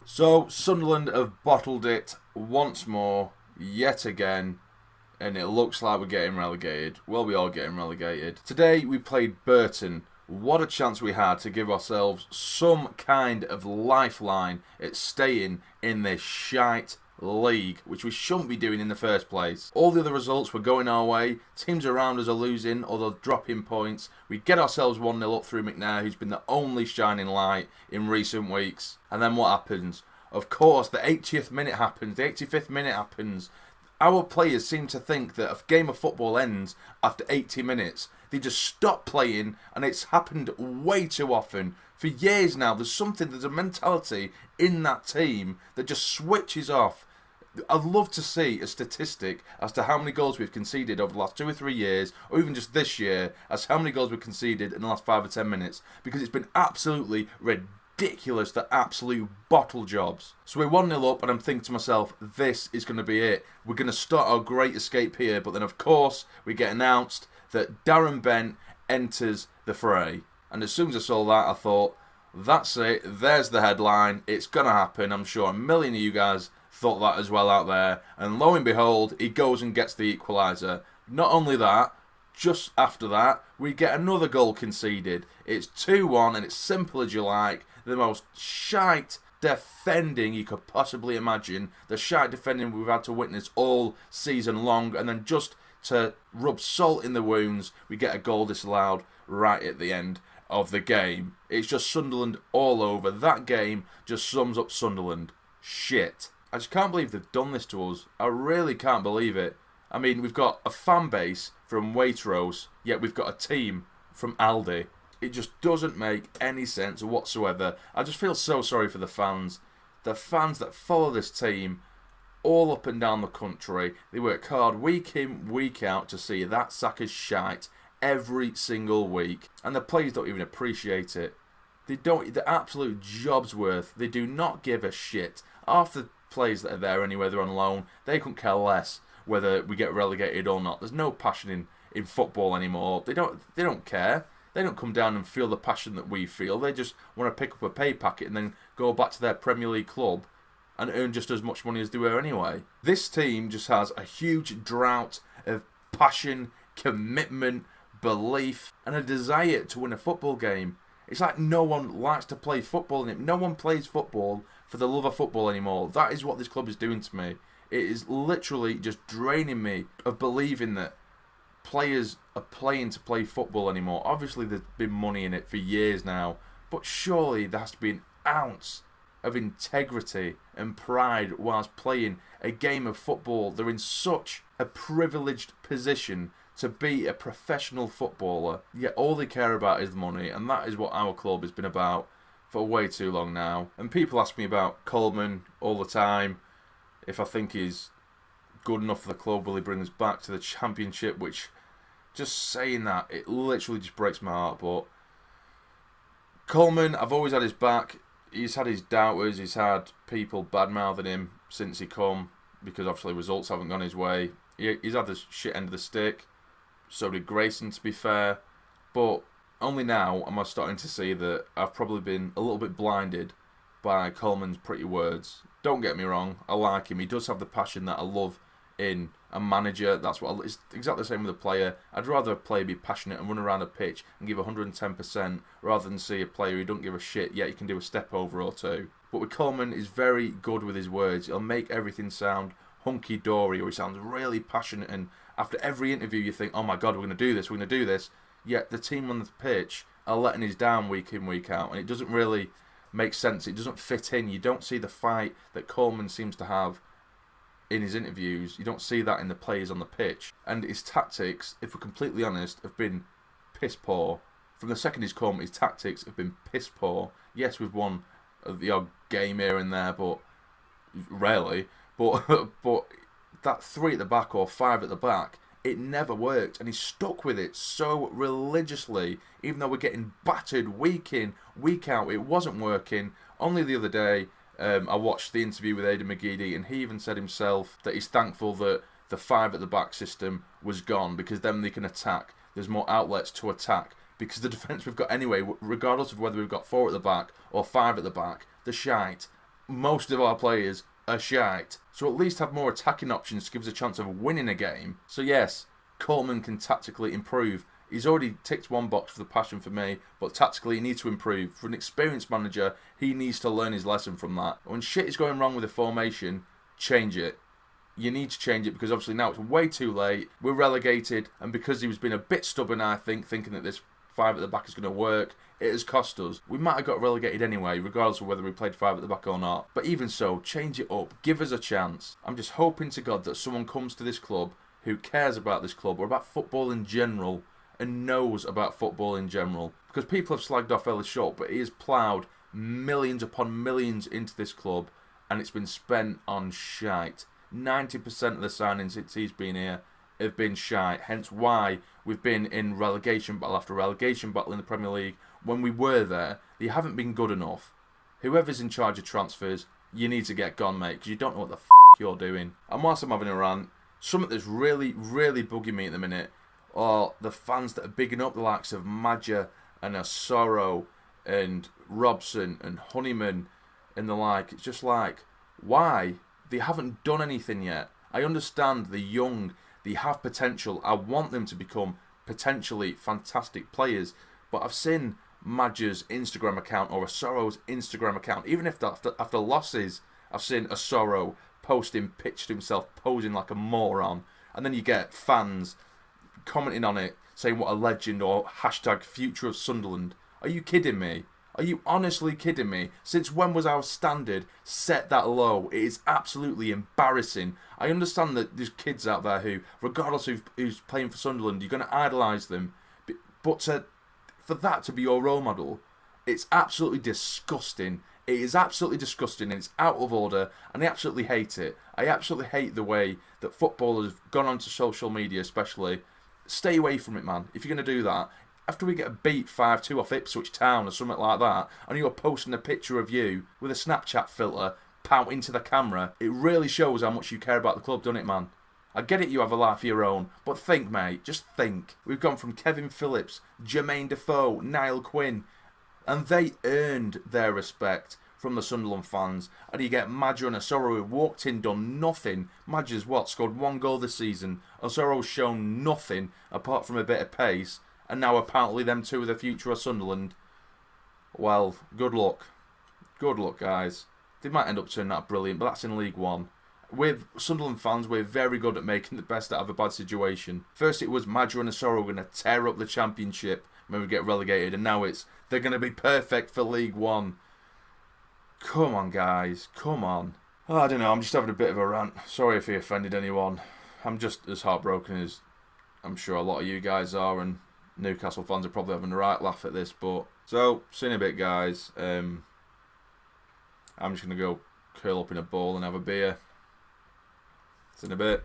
So, Sunderland have bottled it once more, yet again, and it looks like we're getting relegated. Well, we are getting relegated. Today, we played Burton. What a chance we had to give ourselves some kind of lifeline at staying in this shite league, which we shouldn't be doing in the first place. All the other results were going our way. Teams around us are losing or they're dropping points. We get ourselves 1-0 up through McNair, who's been the only shining light in recent weeks. And then what happens? Of course, the 80th minute happens. The 85th minute happens. Our players seem to think that a game of football ends after 80 minutes. They just stop playing, and it's happened way too often. For years now, there's a mentality in that team that just switches off. I'd love to see a statistic as to how many goals we've conceded over the last 2 or 3 years, or even just this year, as how many goals we've conceded in the last 5 or 10 minutes, because it's been absolutely ridiculous, the absolute bottle jobs. So we're 1-0 up, and I'm thinking to myself, this is going to be it. We're going to start our great escape here, but then of course we get announced that Darren Bent enters the fray. And as soon as I saw that, I thought, that's it, there's the headline, it's going to happen. I'm sure a million of you guys thought that as well out there. And lo and behold, he goes and gets the equaliser. Not only that, just after that, we get another goal conceded. It's 2-1, and it's simple as you like. The most shite defending you could possibly imagine. The shite defending we've had to witness all season long. And then just to rub salt in the wounds, we get a goal disallowed right at the end of the game. It's just Sunderland all over. That game just sums up Sunderland. Shit. I just can't believe they've done this to us. I really can't believe it. I mean, we've got a fan base from Waitrose, yet we've got a team from Aldi. It just doesn't make any sense whatsoever. I just feel so sorry for the fans. The fans that follow this team all up and down the country. They work hard week in, week out to see that sack of shite every single week. And the players don't even appreciate it. They don't. The absolute job's worth. They do not give a shit. Half the players that are there anyway, they're on loan. They couldn't care less whether we get relegated or not. There's no passion in football anymore. They don't care. They don't come down and feel the passion that we feel. They just want to pick up a pay packet and then go back to their Premier League club and earn just as much money as they were anyway. This team just has a huge drought of passion, commitment, belief, and a desire to win a football game. It's like no one likes to play football in it. No one plays football for the love of football anymore. That is what this club is doing to me. It is literally just draining me of believing that players are playing to play football anymore. Obviously, there's been money in it for years now, but surely there has to be an ounce of integrity and pride whilst playing a game of football. They're in such a privileged position to be a professional footballer, yet all they care about is the money, and that is what our club has been about for way too long now. And people ask me about Coleman all the time, if I think he's good enough for the club, will he bring us back to the Championship, which, just saying that, it literally just breaks my heart. But Coleman, I've always had his back. He's had his doubters, he's had people bad-mouthing him since he come, because obviously results haven't gone his way. He's had the shit end of the stick. So did Grayson, to be fair. But only now am I starting to see that I've probably been a little bit blinded by Coleman's pretty words. Don't get me wrong, I like him. He does have the passion that I love in a manager. It's exactly the same with a player. I'd rather a player be passionate and run around a pitch and give 110% rather than see a player who don't give a shit, yet he can do a step over or two. But with Coleman, he's very good with his words. He'll make everything sound hunky-dory, or he sounds really passionate, and after every interview you think, oh my god, we're going to do this, yet the team on the pitch are letting us down week in, week out, and it doesn't really make sense. It doesn't fit in. You don't see the fight that Coleman seems to have in his interviews. You don't see that in the players on the pitch. And his tactics, if we're completely honest, have been piss poor. From the second he's come, his tactics have been piss poor. Yes, we've won the odd game here and there, but rarely. But that 3 at the back or 5 at the back, it never worked, and he's stuck with it so religiously, even though we're getting battered week in, week out. It wasn't working. Only the other day, I watched the interview with Aidan McGeady, and he even said himself that he's thankful that the 5 at the back system was gone, because then they can attack. There's more outlets to attack, because the defence we've got anyway, regardless of whether we've got 4 at the back or 5 at the back, the shite. most of our players are shite. So at least have more attacking options to give us a chance of winning a game. So yes, Coleman can tactically improve. He's already ticked one box for the passion for me, but tactically he needs to improve. For an experienced manager, he needs to learn his lesson from that. When shit is going wrong with the formation, change it. You need to change it because obviously now it's way too late. We're relegated, and because he was being a bit stubborn, I think, thinking that this 5 at the back is going to work, it has cost us. We might have got relegated anyway, regardless of whether we played 5 at the back or not. But even so, change it up. Give us a chance. I'm just hoping to God that someone comes to this club who cares about this club or about football in general and knows about football in general. Because people have slagged off Ellis Short, but he has ploughed millions upon millions into this club and it's been spent on shite. 90% of the signings since he's been here have been shite. Hence why we've been in relegation battle after relegation battle in the Premier League. When we were there, they haven't been good enough. Whoever's in charge of transfers, you need to get gone, mate, because you don't know what the you're doing. And whilst I'm having a rant, something that's really, really bugging me at the minute are the fans that are bigging up the likes of Madja and Asoro and Robson and Honeyman and the like. It's just like, why? They haven't done anything yet. I understand they're young, they have potential. I want them to become potentially fantastic players. But I've seen Madja's Instagram account or Asoro's Instagram account, even if after losses, I've seen Asoro posting pictures of himself posing like a moron. And then you get fans commenting on it, saying what a legend or hashtag future of Sunderland. Are you kidding me? Are you honestly kidding me? Since when was our standard set that low? It is absolutely embarrassing. I understand that there's kids out there who, regardless of who's playing for Sunderland, you're going to idolise them. But for that to be your role model, it's absolutely disgusting. It is absolutely disgusting and it's out of order and I absolutely hate it. I absolutely hate the way that footballers have gone onto social media especially. Stay away from it, man. If you're going to do that, after we get beat 5-2 off Ipswich Town or something like that, and you're posting a picture of you with a Snapchat filter pouting to the camera, it really shows how much you care about the club, doesn't it, man? I get it, you have a life of your own, but think, mate, just think. We've gone from Kevin Phillips, Jermaine Defoe, Niall Quinn, and they earned their respect from the Sunderland fans. And you get Madja and Asoro who walked in, done nothing. Madja's scored 1 goal this season. Asoro's shown nothing apart from a bit of pace. And now apparently them two are the future of Sunderland. Well, good luck. Good luck, guys. They might end up turning out brilliant, but that's in League One. With Sunderland fans, we're very good at making the best out of a bad situation. First it was Madja and Asoro going to tear up the Championship when we get relegated, and now it's they're going to be perfect for League One. Come on, guys. Come on. Oh, I don't know, I'm just having a bit of a rant. Sorry if he offended anyone. I'm just as heartbroken as I'm sure a lot of you guys are, and Newcastle fans are probably having the right laugh at this, but so see you in a bit, guys. I'm just gonna go curl up in a ball and have a beer. See you in a bit.